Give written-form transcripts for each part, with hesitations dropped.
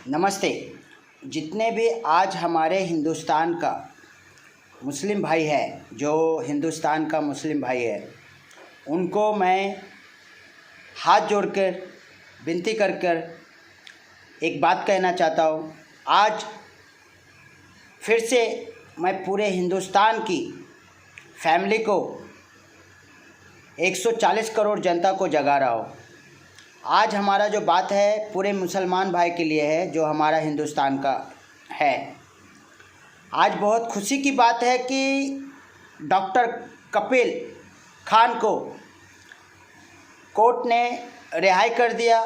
नमस्ते। जितने भी आज हमारे हिंदुस्तान का मुस्लिम भाई है, जो हिंदुस्तान का मुस्लिम भाई है, उनको मैं हाथ जोड़कर विनती कर कर एक बात कहना चाहता हूँ। आज फिर से मैं पूरे हिंदुस्तान की फैमिली को 140 करोड़ जनता को जगा रहा हूँ। आज हमारा जो बात है पूरे मुसलमान भाई के लिए है, जो हमारा हिंदुस्तान का है। आज बहुत खुशी की बात है कि डॉक्टर कपिल खान को कोर्ट ने रिहाई कर दिया,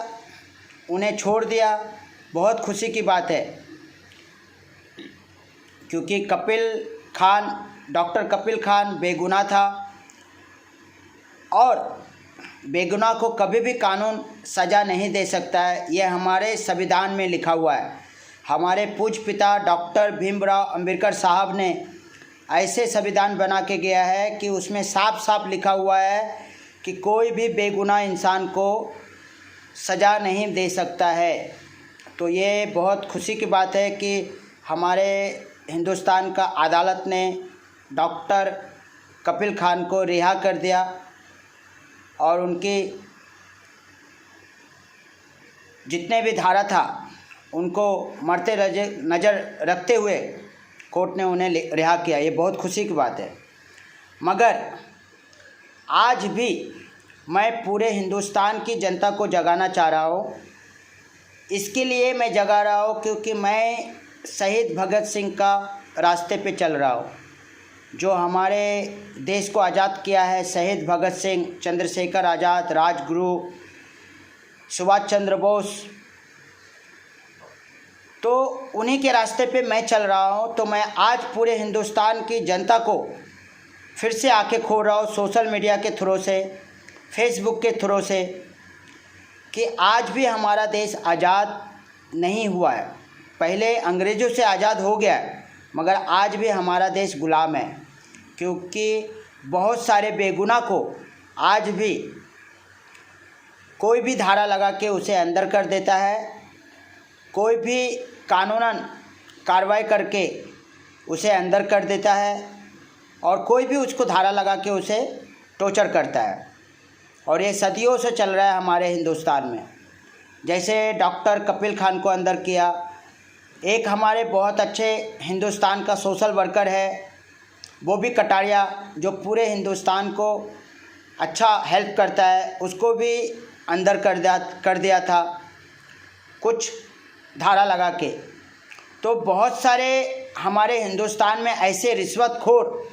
उन्हें छोड़ दिया। बहुत खुशी की बात है, क्योंकि डॉक्टर कपिल खान बेगुनाह था और बेगुनाह को कभी भी कानून सज़ा नहीं दे सकता है। यह हमारे संविधान में लिखा हुआ है। हमारे पूज्य पिता डॉक्टर भीमराव अंबेडकर साहब ने ऐसे संविधान बना के गया है कि उसमें साफ साफ लिखा हुआ है कि कोई भी बेगुनाह इंसान को सज़ा नहीं दे सकता है। तो ये बहुत खुशी की बात है कि हमारे हिंदुस्तान का अदालत ने डॉक्टर कपिल खान को रिहा कर दिया और उनकी जितने भी धारा था उनको मरते नज़र रखते हुए कोर्ट ने उन्हें रिहा किया। ये बहुत खुशी की बात है। मगर आज भी मैं पूरे हिंदुस्तान की जनता को जगाना चाह रहा हूँ। इसके लिए मैं जगा रहा हूँ क्योंकि मैं शहीद भगत सिंह का रास्ते पे चल रहा हूँ, जो हमारे देश को आज़ाद किया है। शहीद भगत सिंह, चंद्रशेखर आज़ाद, राजगुरु, सुभाष चंद्र बोस, तो उन्हीं के रास्ते पे मैं चल रहा हूँ। तो मैं आज पूरे हिंदुस्तान की जनता को फिर से आंखें खोल रहा हूँ सोशल मीडिया के थ्रू से, फेसबुक के थ्रू से, कि आज भी हमारा देश आज़ाद नहीं हुआ है। पहले अंग्रेज़ों से आज़ाद हो गया है, मगर आज भी हमारा देश गुलाम है, क्योंकि बहुत सारे बेगुनाह को आज भी कोई भी धारा लगा के उसे अंदर कर देता है, कोई भी कानूनन कार्रवाई करके उसे अंदर कर देता है और कोई भी उसको धारा लगा के उसे टॉर्चर करता है। और ये सदियों से चल रहा है हमारे हिंदुस्तान में। जैसे डॉक्टर कपिल खान को अंदर किया, एक हमारे बहुत अच्छे हिंदुस्तान का सोशल वर्कर है, वो भी कटारिया, जो पूरे हिंदुस्तान को अच्छा हेल्प करता है, उसको भी अंदर कर दिया था कुछ धारा लगा के। तो बहुत सारे हमारे हिंदुस्तान में ऐसे रिश्वतखोर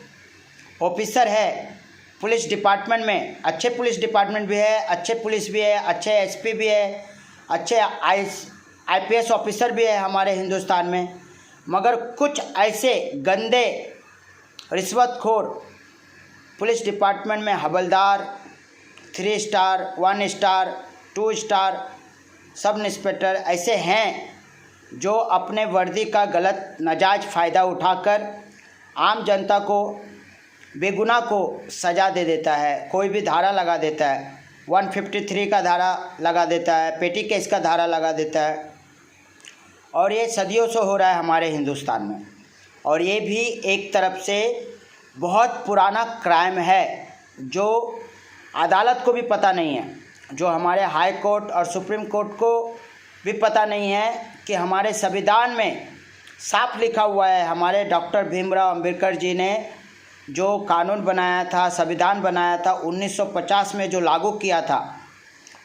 ऑफिसर है पुलिस डिपार्टमेंट में। अच्छे पुलिस डिपार्टमेंट भी है, अच्छे पुलिस भी है, अच्छे एसपी भी है, अच्छे आईपीएस ऑफिसर भी है हमारे हिंदुस्तान में। मगर कुछ ऐसे गंदे रिश्वतखोर पुलिस डिपार्टमेंट में हवलदार, 3 star, 1 star, 2 star, sub inspector ऐसे हैं जो अपने वर्दी का गलत नाजायज़ फ़ायदा उठाकर आम जनता को, बेगुनाह को सज़ा दे देता है। कोई भी धारा लगा देता है, 153 का धारा लगा देता है, पेटी केस का धारा लगा देता है। और ये सदियों से हो रहा है हमारे हिंदुस्तान में। और ये भी एक तरफ से बहुत पुराना क्राइम है, जो अदालत को भी पता नहीं है, जो हमारे हाई कोर्ट और सुप्रीम कोर्ट को भी पता नहीं है कि हमारे संविधान में साफ लिखा हुआ है। हमारे डॉक्टर भीमराव अंबेडकर जी ने जो कानून बनाया था, संविधान बनाया था 1950 में, जो लागू किया था,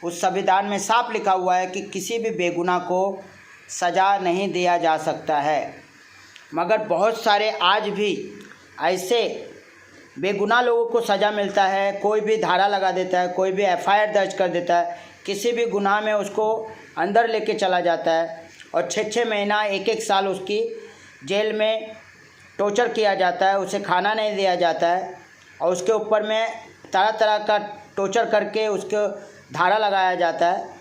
उस संविधान में साफ लिखा हुआ है कि किसी भी बेगुनाह को सज़ा नहीं दिया जा सकता है। मगर बहुत सारे आज भी ऐसे बेगुनाह लोगों को सज़ा मिलता है। कोई भी धारा लगा देता है, कोई भी एफआईआर दर्ज कर देता है, किसी भी गुनाह में उसको अंदर लेके चला जाता है और 6-6 महीना, 1-1 साल उसकी जेल में टॉर्चर किया जाता है, उसे खाना नहीं दिया जाता है और उसके ऊपर में तरह तरह का टॉर्चर करके उसको धारा लगाया जाता है।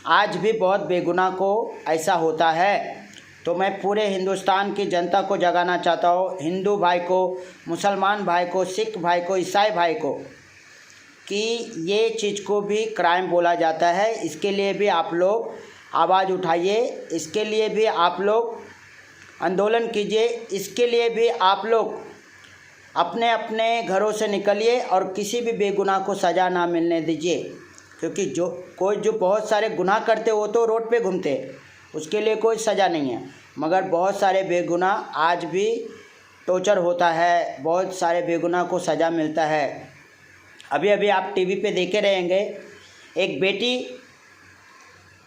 आज भी बहुत बेगुनाह को ऐसा होता है। तो मैं पूरे हिंदुस्तान की जनता को जगाना चाहता हूँ, हिंदू भाई को, मुसलमान भाई को, सिख भाई को, ईसाई भाई को, कि ये चीज़ को भी क्राइम बोला जाता है। इसके लिए भी आप लोग आवाज़ उठाइए, इसके लिए भी आप लोग आंदोलन कीजिए, इसके लिए भी आप लोग अपने अपने घरों से निकलिए और किसी भी बेगुनाह को सज़ा ना मिलने दीजिए। क्योंकि जो बहुत सारे गुनाह करते वो तो रोड पे घूमते, उसके लिए कोई सज़ा नहीं है, मगर बहुत सारे बेगुनाह आज भी टॉर्चर होता है, बहुत सारे बेगुनाह को सज़ा मिलता है। अभी अभी आप टीवी पे देखे रहेंगे, एक बेटी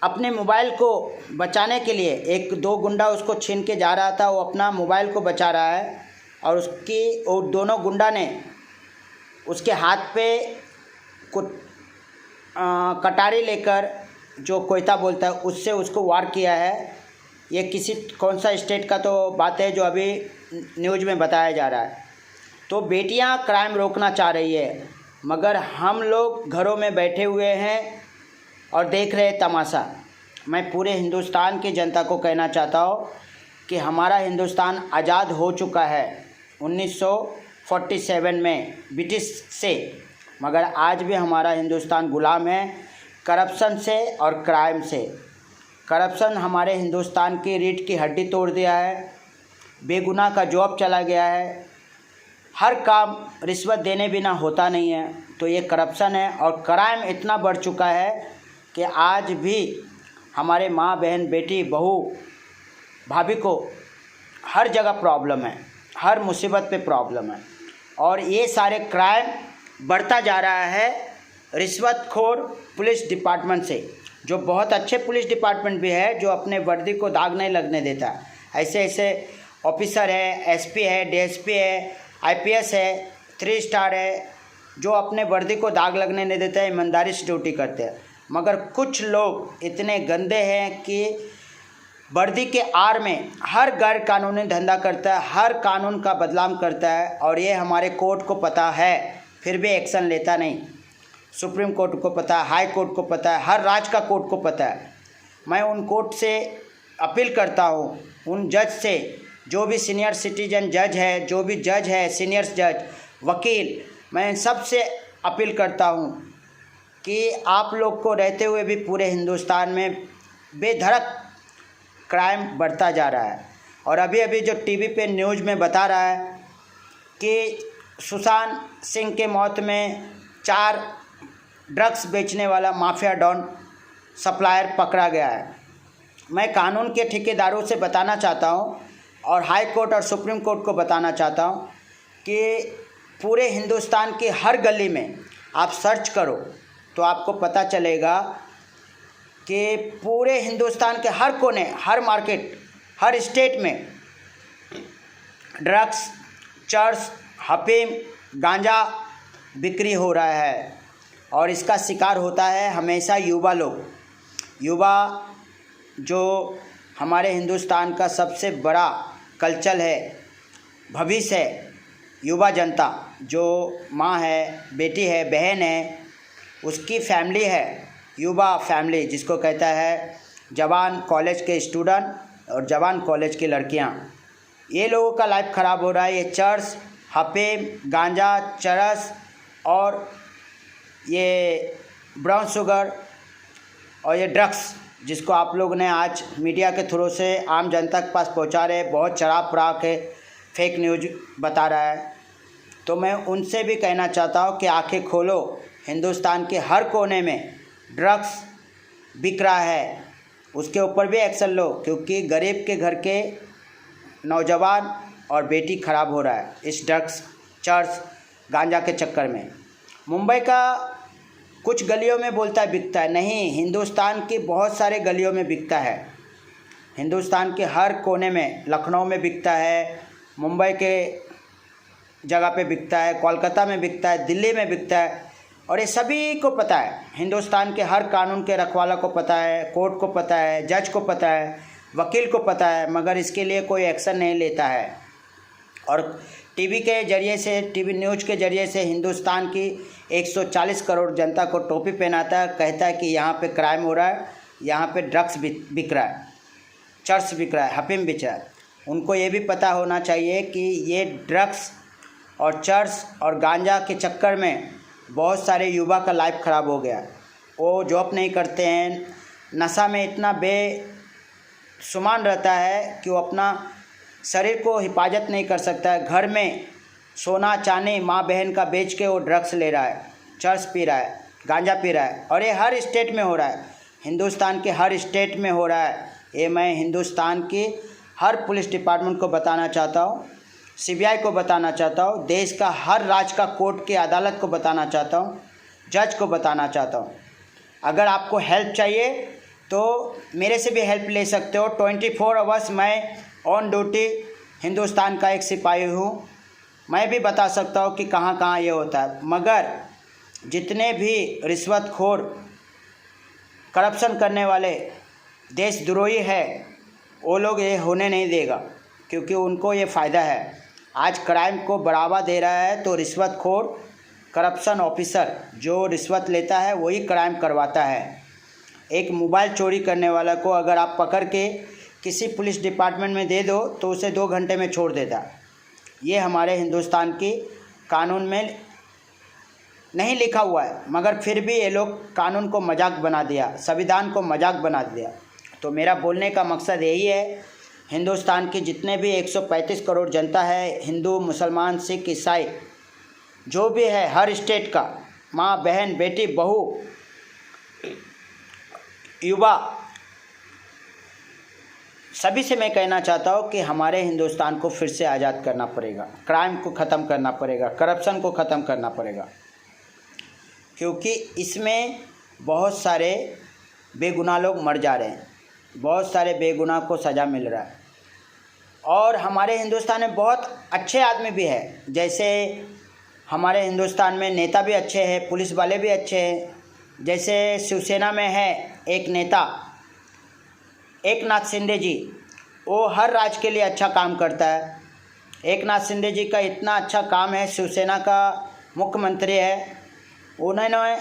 अपने मोबाइल को बचाने के लिए एक दो गुंडा उसको छीन के जा रहा था, वो अपना मोबाइल को बचा रहा है और वो दोनों गुंडा ने उसके हाथ पे कुछ कटारी लेकर, जो कोयता बोलता है, उससे उसको वार किया है। ये कौन सा स्टेट का तो बात है जो अभी न्यूज़ में बताया जा रहा है। तो बेटियां क्राइम रोकना चाह रही है, मगर हम लोग घरों में बैठे हुए हैं और देख रहे तमाशा। मैं पूरे हिंदुस्तान की जनता को कहना चाहता हूँ कि हमारा हिंदुस्तान आज़ाद हो चुका है 1947 में ब्रिटिश से, मगर आज भी हमारा हिंदुस्तान गुलाम है करप्शन से और क्राइम से। करप्शन हमारे हिंदुस्तान की रीढ़ की हड्डी तोड़ दिया है, बेगुनाह का जॉब चला गया है, हर काम रिश्वत देने बिना होता नहीं है, तो ये करप्शन है। और क्राइम इतना बढ़ चुका है कि आज भी हमारे माँ बहन बेटी बहू भाभी को हर जगह प्रॉब्लम है, हर मुसीबत पे प्रॉब्लम है। और ये सारे क्राइम बढ़ता जा रहा है रिश्वतखोर पुलिस डिपार्टमेंट से, जो बहुत अच्छे पुलिस डिपार्टमेंट भी है, जो अपने वर्दी को दाग नहीं लगने देता। ऐसे ऐसे ऑफिसर है, एसपी है, डीएसपी है, आईपीएस है, 3 स्टार है, जो अपने वर्दी को दाग लगने नहीं देते हैं, ईमानदारी से ड्यूटी करते हैं। मगर कुछ लोग इतने गंदे हैं कि वर्दी के आड़ में हर गैर कानूनी धंधा करता है, हर कानून का बदनाम करता है। और ये हमारे कोर्ट को पता है, फिर भी एक्शन लेता नहीं। सुप्रीम कोर्ट को पता है, हाई कोर्ट को पता है, हर राज्य का कोर्ट को पता है। मैं उन कोर्ट से अपील करता हूँ, उन जज से, जो भी सीनियर सिटीजन जज है, जो भी जज है, सीनियर जज, वकील, मैं सबसे अपील करता हूँ कि आप लोग को रहते हुए भी पूरे हिंदुस्तान में बेधड़क क्राइम बढ़ता जा रहा है। और अभी अभी जो टीवी पे न्यूज़ में बता रहा है कि सुशांत सिंह के मौत में 4 ड्रग्स बेचने वाला माफिया डॉन सप्लायर पकड़ा गया है। मैं कानून के ठेकेदारों से बताना चाहता हूँ और हाई कोर्ट और सुप्रीम कोर्ट को बताना चाहता हूँ कि पूरे हिंदुस्तान के हर गली में आप सर्च करो तो आपको पता चलेगा कि पूरे हिंदुस्तान के हर कोने, हर मार्केट, हर स्टेट में ड्रग्स, चर्स, अफीम, गांजा बिक्री हो रहा है। और इसका शिकार होता है हमेशा युवा लोग। युवा जो हमारे हिंदुस्तान का सबसे बड़ा कल्चर है, भविष्य है, युवा जनता, जो माँ है, बेटी है, बहन है, उसकी फैमिली है, युवा फैमिली जिसको कहता है जवान कॉलेज के स्टूडेंट और जवान कॉलेज की लड़कियां, ये लोगों का लाइफ ख़राब हो रहा है। ये चर्स, अफीम, गांजा, चरस और ये ब्राउन शुगर और ये ड्रग्स, जिसको आप लोग ने आज मीडिया के थ्रू से आम जनता के पास पहुंचा रहे, बहुत शराब पराख है, फेक न्यूज बता रहा है। तो मैं उनसे भी कहना चाहता हूं कि आंखें खोलो, हिंदुस्तान के हर कोने में ड्रग्स बिक रहा है, उसके ऊपर भी एक्शन लो, क्योंकि गरीब के घर के नौजवान और बेटी ख़राब हो रहा है इस ड्रग्स, चर्स, गांजा के चक्कर में। मुंबई का कुछ गलियों में बोलता है बिकता है, नहीं, हिंदुस्तान की बहुत सारे गलियों में बिकता है। हिंदुस्तान के हर कोने में, लखनऊ में बिकता है, मुंबई के जगह पे बिकता है, कोलकाता में बिकता है, दिल्ली में बिकता है। और ये सभी को पता है, हिंदुस्तान के हर कानून के रखवाला को पता है, कोर्ट को पता है, जज को पता है, वकील को पता है, मगर इसके लिए कोई एक्शन नहीं लेता है। और टीवी के ज़रिए से, टीवी न्यूज़ के ज़रिए से हिंदुस्तान की 140 करोड़ जनता को टोपी पहनाता है, कहता है कि यहाँ पे क्राइम हो रहा है, यहाँ पे ड्रग्स बिक रहा है, चर्स बिक रहा है, अफीम बिक रहा है। उनको ये भी पता होना चाहिए कि ये ड्रग्स और चर्स और गांजा के चक्कर में बहुत सारे युवा का लाइफ ख़राब हो गया। वो जॉब नहीं करते हैं, नशा में इतना बेसुमार रहता है कि वो अपना शरीर को हिफाजत नहीं कर सकता है। घर में सोना चांदी माँ बहन का बेच के वो ड्रग्स ले रहा है, चर्स पी रहा है, गांजा पी रहा है, और ये हर स्टेट में हो रहा है, हिंदुस्तान के हर स्टेट में हो रहा है। ये मैं हिंदुस्तान की हर पुलिस डिपार्टमेंट को बताना चाहता हूँ, सीबीआई को बताना चाहता हूँ, देश का हर राज्य का कोर्ट की अदालत को बताना चाहता हूँ, जज को बताना चाहता हूँ। अगर आपको हेल्प चाहिए तो मेरे से भी हेल्प ले सकते हो। 24 आवर्स मैं ऑन ड्यूटी हिंदुस्तान का एक सिपाही हूँ। मैं भी बता सकता हूँ कि कहाँ कहाँ ये होता है, मगर जितने भी रिश्वतखोर करप्शन करने वाले देशद्रोही है वो लोग ये होने नहीं देगा, क्योंकि उनको ये फ़ायदा है। आज क्राइम को बढ़ावा दे रहा है तो रिश्वतखोर करप्शन ऑफिसर जो रिश्वत लेता है वही क्राइम करवाता है। एक मोबाइल चोरी करने वाला को अगर आप पकड़ के किसी पुलिस डिपार्टमेंट में दे दो तो उसे 2 घंटे में छोड़ देता है। ये हमारे हिंदुस्तान की कानून में नहीं लिखा हुआ है, मगर फिर भी ये लोग कानून को मजाक बना दिया, संविधान को मजाक बना दिया। तो मेरा बोलने का मकसद यही है, हिंदुस्तान की जितने भी 135 करोड़ जनता है, हिंदू मुसलमान सिख ईसाई जो भी है, हर स्टेट का माँ बहन बेटी बहू युवा, सभी से मैं कहना चाहता हूँ कि हमारे हिंदुस्तान को फिर से आज़ाद करना पड़ेगा, क्राइम को ख़त्म करना पड़ेगा, करप्शन को ख़त्म करना पड़ेगा, क्योंकि इसमें बहुत सारे बेगुनाह लोग मर जा रहे हैं, बहुत सारे बेगुनाह को सज़ा मिल रहा है। और हमारे हिंदुस्तान में बहुत अच्छे आदमी भी है, जैसे हमारे हिंदुस्तान में नेता भी अच्छे हैं, पुलिस वाले भी अच्छे हैं। जैसे शिवसेना में है एक नेता एकनाथ शिंदे जी, वो हर राज्य के लिए अच्छा काम करता है। एकनाथ शिंदे जी का इतना अच्छा काम है, शिवसेना का मुख्यमंत्री है, उन्होंने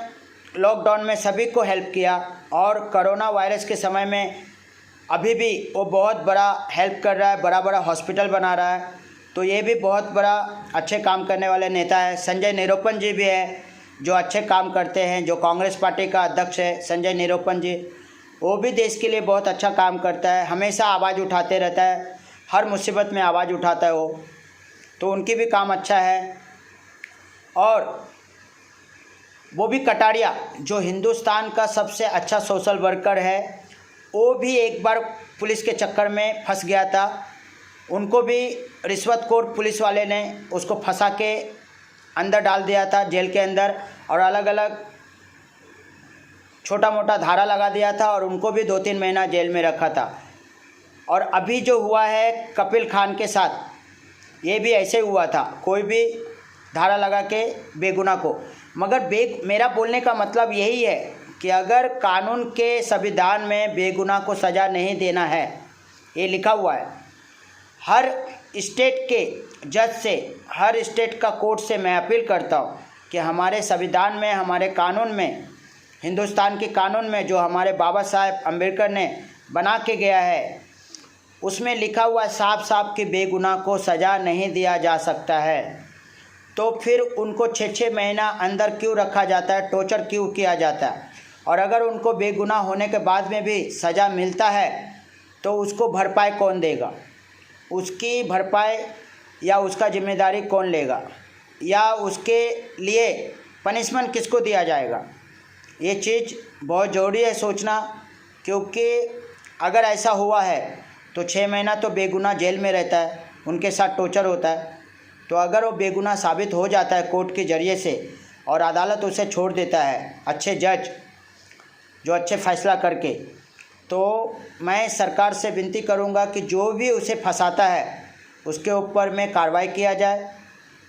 लॉकडाउन में सभी को हेल्प किया, और कोरोना वायरस के समय में अभी भी वो बहुत बड़ा हेल्प कर रहा है, बड़ा बड़ा हॉस्पिटल बना रहा है। तो ये भी बहुत बड़ा अच्छे काम करने वाले नेता है। संजय निरुपम जी भी है जो अच्छे काम करते हैं, जो कांग्रेस पार्टी का अध्यक्ष है संजय निरुपम जी, वो भी देश के लिए बहुत अच्छा काम करता है, हमेशा आवाज़ उठाते रहता है, हर मुसीबत में आवाज़ उठाता है वो, तो उनकी भी काम अच्छा है। और वो भी कटारिया जो हिंदुस्तान का सबसे अच्छा सोशल वर्कर है, वो भी एक बार पुलिस के चक्कर में फंस गया था, उनको भी रिश्वतखोर पुलिस वाले ने उसको फंसा के अंदर डाल दिया था जेल के अंदर, और अलग अलग छोटा मोटा धारा लगा दिया था, और उनको भी 2-3 महीना जेल में रखा था। और अभी जो हुआ है कपिल खान के साथ, ये भी ऐसे हुआ था, कोई भी धारा लगा के बेगुनाह को, मगर मेरा बोलने का मतलब यही है कि अगर कानून के संविधान में बेगुनाह को सज़ा नहीं देना है, ये लिखा हुआ है, हर स्टेट के जज से, हर स्टेट का कोर्ट से मैं अपील करता हूँ कि हमारे संविधान में, हमारे कानून में, हिंदुस्तान के कानून में जो हमारे बाबा साहेब अम्बेडकर ने बना के गया है, उसमें लिखा हुआ साफ साफ कि बेगुनाह को सज़ा नहीं दिया जा सकता है। तो फिर उनको 6-6 महीना अंदर क्यों रखा जाता है, टॉर्चर क्यों किया जाता है? और अगर उनको बेगुनाह होने के बाद में भी सज़ा मिलता है तो उसको भरपाई कौन देगा? उसकी भरपाई या उसका जिम्मेदारी कौन लेगा, या उसके लिए पनिशमेंट किसको दिया जाएगा? ये चीज़ बहुत ज़रूरी है सोचना, क्योंकि अगर ऐसा हुआ है तो 6 महीना तो बेगुनाह जेल में रहता है, उनके साथ टॉर्चर होता है। तो अगर वो बेगुनाह साबित हो जाता है कोर्ट के ज़रिए से और अदालत उसे छोड़ देता है, अच्छे जज जो अच्छे फैसला करके, तो मैं सरकार से विनती करूंगा कि जो भी उसे फंसाता है उसके ऊपर में कार्रवाई किया जाए,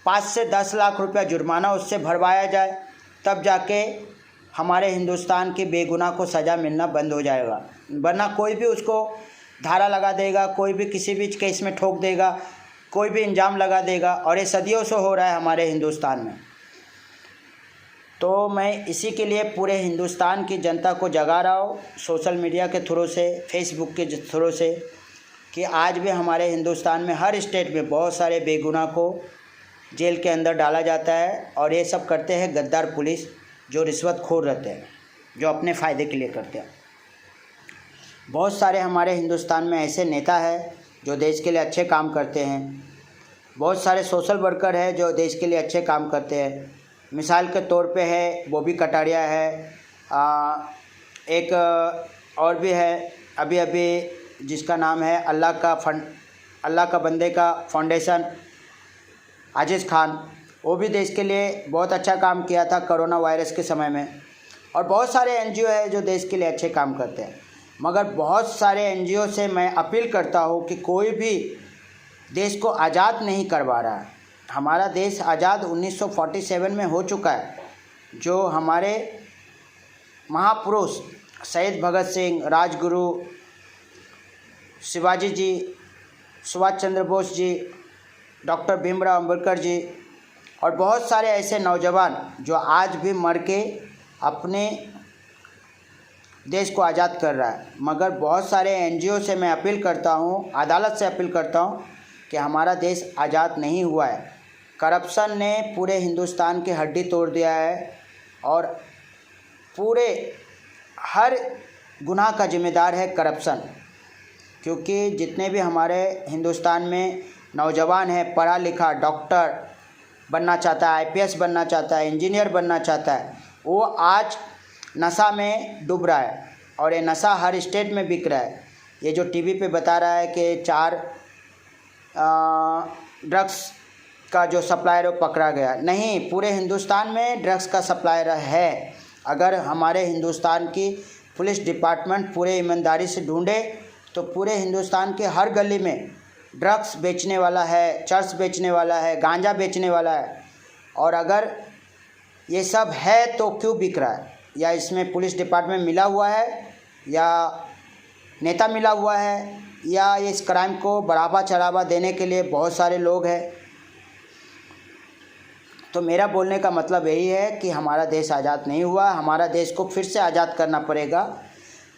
5 से 10 लाख रुपया जुर्माना उससे भरवाया जाए, तब जाके हमारे हिंदुस्तान की बेगुनाह को सज़ा मिलना बंद हो जाएगा। वरना कोई भी उसको धारा लगा देगा, कोई भी किसी भी केस में ठोक देगा, कोई भी इल्ज़ाम लगा देगा, और ये सदियों से हो रहा है हमारे हिंदुस्तान में। तो मैं इसी के लिए पूरे हिंदुस्तान की जनता को जगा रहा हूँ सोशल मीडिया के थ्रू से, फेसबुक के थ्रू से, कि आज भी हमारे हिंदुस्तान में हर स्टेट में बहुत सारे बेगुनाह को जेल के अंदर डाला जाता है, और ये सब करते हैं गद्दार पुलिस जो रिश्वतखोर रहते हैं, जो अपने फ़ायदे के लिए करते हैं। बहुत सारे हमारे हिंदुस्तान में ऐसे नेता हैं जो देश के लिए अच्छे काम करते हैं। बहुत सारे सोशल वर्कर हैं जो देश के लिए अच्छे काम करते हैं। मिसाल के तौर पे है बॉबी कटारिया है, एक और भी है अभी अभी जिसका नाम है अल्लाह का बंदे का फाउंडेशन, अजीज़ खान। वो भी देश के लिए बहुत अच्छा काम किया था कोरोना वायरस के समय में। और बहुत सारे एनजीओ है जो देश के लिए अच्छे काम करते हैं। मगर बहुत सारे एनजीओ से मैं अपील करता हूँ कि कोई भी देश को आज़ाद नहीं करवा रहा है। हमारा देश आज़ाद 1947 में हो चुका है। जो हमारे महापुरुष शहीद भगत सिंह, राजगुरु, शिवाजी जी, सुभाष चंद्र बोस जी, डॉक्टर भीमराव अम्बेडकर जी और बहुत सारे ऐसे नौजवान जो आज भी मर के अपने देश को आज़ाद कर रहा है। मगर बहुत सारे एनजीओ से मैं अपील करता हूँ, अदालत से अपील करता हूँ कि हमारा देश आज़ाद नहीं हुआ है। करप्शन ने पूरे हिंदुस्तान की हड्डी तोड़ दिया है और पूरे हर गुनाह का जिम्मेदार है करप्शन। क्योंकि जितने भी हमारे हिंदुस्तान में नौजवान है, पढ़ा लिखा, डॉक्टर बनना चाहता है, आईपीएस बनना चाहता है, इंजीनियर बनना चाहता है, वो आज नशा में डूब रहा है और ये नशा हर स्टेट में बिक रहा है। ये जो टीवी पे बता रहा है कि 4 ड्रग्स का जो सप्लायर वो पकड़ा गया, नहीं, पूरे हिंदुस्तान में ड्रग्स का सप्लायर है। अगर हमारे हिंदुस्तान की पुलिस डिपार्टमेंट पूरे ईमानदारी से ढूंढे तो पूरे हिंदुस्तान के हर गली में ड्रग्स बेचने वाला है, चर्स बेचने वाला है, गांजा बेचने वाला है। और अगर ये सब है तो क्यों बिक रहा है? या इसमें पुलिस डिपार्टमेंट मिला हुआ है, या नेता मिला हुआ है, या इस क्राइम को बढ़ावा चढ़ावा देने के लिए बहुत सारे लोग हैं। तो मेरा बोलने का मतलब यही है कि हमारा देश आज़ाद नहीं हुआ। हमारा देश को फिर से आज़ाद करना पड़ेगा।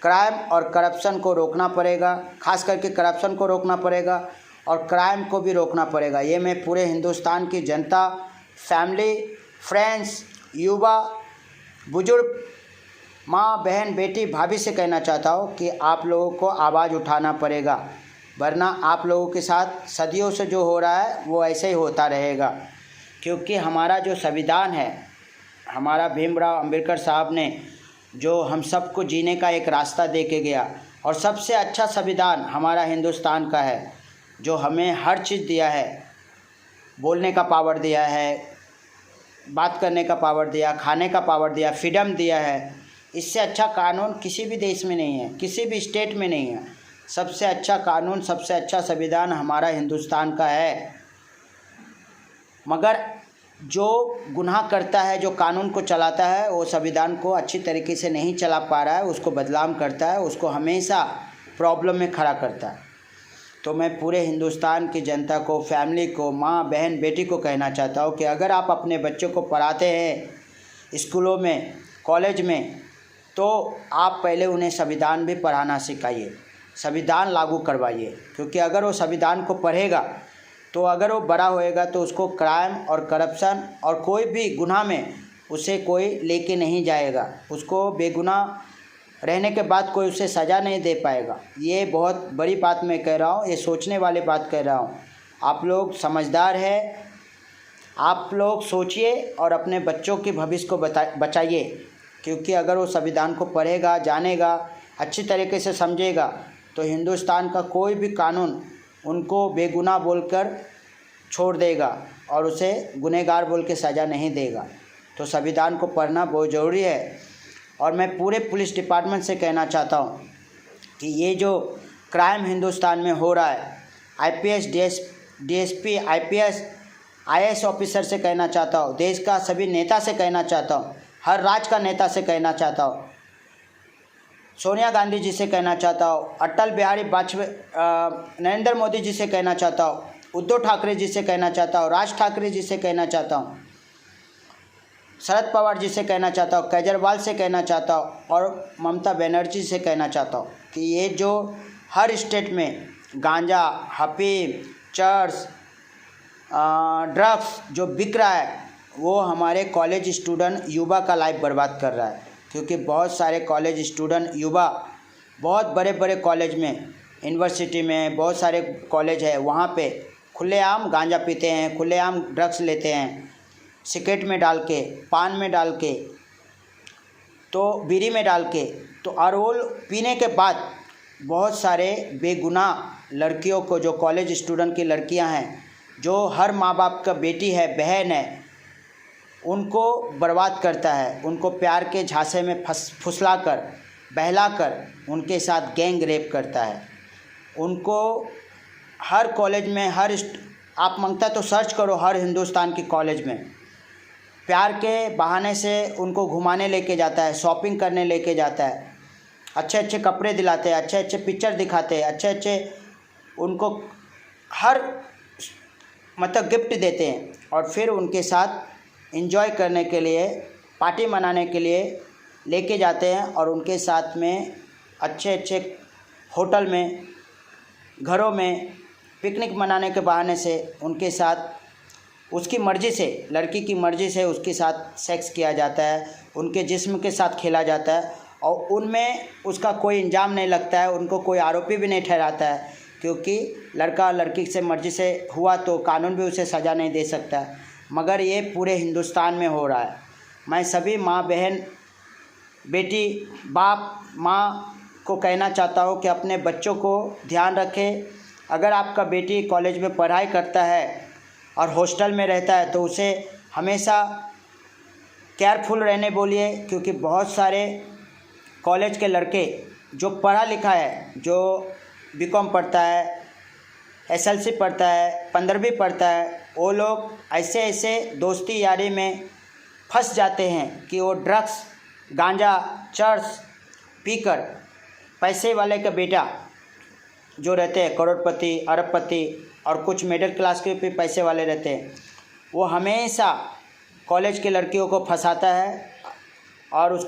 क्राइम और करप्शन को रोकना पड़ेगा, खास करके करप्शन को रोकना पड़ेगा और क्राइम को भी रोकना पड़ेगा। ये मैं पूरे हिंदुस्तान की जनता, फैमिली, फ्रेंड्स, युवा, बुजुर्ग, माँ, बहन, बेटी, भाभी से कहना चाहता हूँ कि आप लोगों को आवाज़ उठाना पड़ेगा, वरना आप लोगों के साथ सदियों से जो हो रहा है वो ऐसे ही होता रहेगा। क्योंकि हमारा जो संविधान है, हमारा भीमराव अम्बेडकर साहब ने जो हम सबको जीने का एक रास्ता दे के गया, और सबसे अच्छा संविधान हमारा हिंदुस्तान का है, जो हमें हर चीज़ दिया है, बोलने का पावर दिया है, बात करने का पावर दिया, खाने का पावर दिया, फ्रीडम दिया है। इससे अच्छा कानून किसी भी देश में नहीं है, किसी भी स्टेट में नहीं है। सबसे अच्छा कानून, सबसे अच्छा संविधान हमारा हिंदुस्तान का है। मगर जो गुनाह करता है, जो कानून को चलाता है, वो संविधान को अच्छी तरीके से नहीं चला पा रहा है, उसको बदनाम करता है, उसको हमेशा प्रॉब्लम में खड़ा करता है। तो मैं पूरे हिंदुस्तान की जनता को, फैमिली को, माँ, बहन, बेटी को कहना चाहता हूँ कि अगर आप अपने बच्चों को पढ़ाते हैं स्कूलों में, कॉलेज में, तो आप पहले उन्हें संविधान भी पढ़ाना सिखाइए, संविधान लागू करवाइए। क्योंकि अगर वो संविधान को पढ़ेगा तो अगर वो बड़ा होएगा तो उसको क्राइम और करप्शन और कोई भी गुनाह में उसे कोई लेके नहीं जाएगा। उसको बेगुनाह रहने के बाद कोई उसे सज़ा नहीं दे पाएगा। ये बहुत बड़ी बात मैं कह रहा हूँ, ये सोचने वाली बात कह रहा हूँ। आप लोग समझदार हैं, आप लोग सोचिए और अपने बच्चों के भविष्य को बचाइए। क्योंकि अगर वो संविधान को पढ़ेगा, जानेगा, अच्छी तरीके से समझेगा, तो हिंदुस्तान का कोई भी कानून उनको बेगुनाह बोलकर छोड़ देगा और उसे गुनहगार बोल के सज़ा नहीं देगा। तो संविधान को पढ़ना बहुत ज़रूरी है। और मैं पूरे पुलिस डिपार्टमेंट से कहना चाहता हूँ कि ये जो क्राइम हिंदुस्तान में हो रहा है, IPS, DSP, IPS, IAS officer से कहना चाहता हूँ, देश का सभी नेता से कहना चाहता हूँ, हर राज्य का नेता से कहना चाहता हूँ, सोनिया गांधी जी से कहना चाहता हूँ, अटल बिहारी वाजपेयी, नरेंद्र मोदी जी से कहना चाहता हूँ, उद्धव ठाकरे जी से कहना चाहता हूँ, राज ठाकरे जी से कहना चाहता हूँ, शरद पवार जी से कहना चाहता हूँ, केजरीवाल से कहना चाहता हूँ और ममता बनर्जी से कहना चाहता हूँ कि ये जो हर स्टेट में गांजा, हफीम, चर्स, ड्रग्स जो बिक रहा है, वो हमारे कॉलेज स्टूडेंट, युवा का लाइफ बर्बाद कर रहा है। क्योंकि बहुत सारे कॉलेज स्टूडेंट, युवा बहुत बड़े बड़े कॉलेज में, यूनिवर्सिटी में बहुत सारे कॉलेज है, वहाँ पे खुलेआम गांजा पीते हैं, खुलेआम ड्रग्स लेते हैं, सिगरेट में डाल के, पान में डाल के, तो बीड़ी में डाल के। तो और वो पीने के बाद बहुत सारे बेगुनाह लड़कियों को, जो कॉलेज स्टूडेंट की लड़कियां हैं, जो हर माँ बाप का बेटी है, बहन है, उनको बर्बाद करता है। उनको प्यार के झांसे में फुसला कर, बहला कर उनके साथ गैंग रेप करता है। उनको हर कॉलेज में, आप मांगता तो सर्च करो, हर हिंदुस्तान के कॉलेज में प्यार के बहाने से उनको घुमाने लेके जाता है, शॉपिंग करने लेके जाता है, अच्छे अच्छे कपड़े दिलाते हैं, अच्छे अच्छे पिक्चर दिखाते हैं, अच्छे अच्छे उनको हर मतलब गिफ्ट देते हैं, और फिर उनके साथ एंजॉय करने के लिए, पार्टी मनाने के लिए लेके जाते हैं, और उनके साथ में अच्छे अच्छे होटल में, घरों में पिकनिक मनाने के बहाने से उनके साथ, उसकी मर्ज़ी से, लड़की की मर्ज़ी से उसके साथ सेक्स किया जाता है, उनके जिस्म के साथ खेला जाता है, और उनमें उसका कोई इल्ज़ाम नहीं लगता है, उनको कोई आरोपी भी नहीं ठहराता है, क्योंकि लड़का लड़की से मर्ज़ी से हुआ तो कानून भी उसे सज़ा नहीं दे सकता है। मगर ये पूरे हिंदुस्तान में हो रहा है। मैं सभी माँ बहन, बेटी, बाप, माँ को कहना चाहता हूँ कि अपने बच्चों को ध्यान रखें। अगर आपका बेटी कॉलेज में पढ़ाई करता है और हॉस्टल में रहता है तो उसे हमेशा केयरफुल रहने बोलिए, क्योंकि बहुत सारे कॉलेज के लड़के जो पढ़ा लिखा है, जो बीकॉम पढ़ता है, एसएलसी पढ़ता है, 15वीं पढ़ता है, वो लोग ऐसे ऐसे दोस्ती यारी में फंस जाते हैं कि वो ड्रग्स, गांजा, चर्स पीकर पैसे वाले का बेटा जो रहते हैं, करोड़पति, अरबपति और कुछ मिडिल क्लास के भी पैसे वाले रहते हैं, वो हमेशा कॉलेज के लड़कियों को फंसाता है और